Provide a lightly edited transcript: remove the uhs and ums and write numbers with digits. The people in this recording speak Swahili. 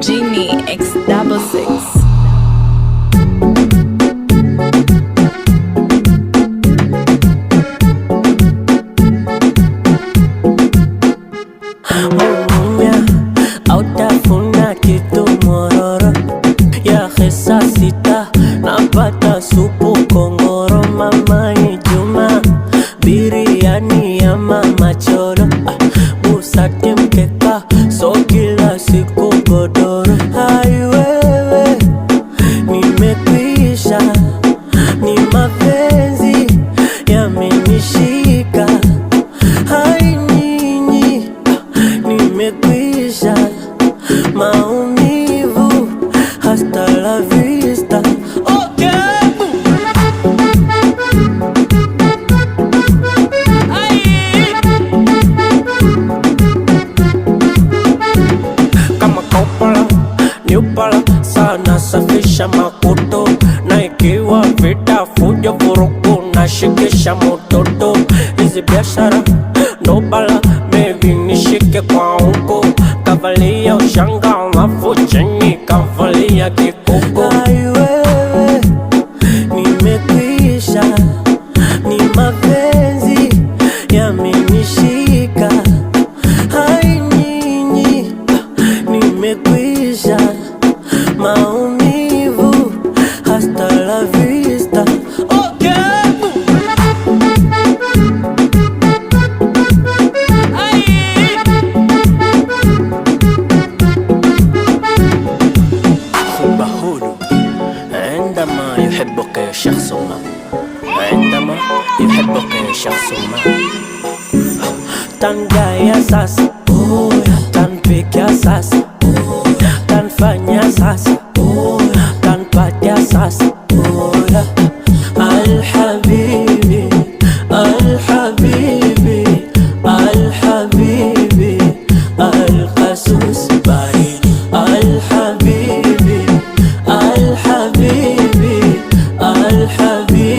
Genie X66. Autafuna kitu mororo ya hesa sita, napata supu kongoro. Mama ni Juma, biriani ya mama cholo, busati mkeka, so kila siku godoro. Hai wewe, nimekwisha, ni mapenzi yamenishika. Hai nyinyi, nimekwisha, maumivu, hasta la vista. Okay. Kama kaupala, niupala, sana safisha makuto. Na ikiwa vita fujo vurugu, na shikisha mototo. Hizi biashara ndo bala, maybe nishike kwa huko. Kavalia ushanga alafu chini kavalia kikuko. Hai wewe, nimekwisha, ni mapenzi yamenishika. Hai nyinyi, nimekwisha, maumivu, hasta la vista. Okay. عندما يحبك شخص ما، عندما يحبك شخص ما، tangaya sasa, tanpikia sasa, tanfanya sasa, tanpatia sasa. Alhabibi, alhabibi, alhabibi, alqasus baridi. Alhabibi, alhabibi, alhabibi.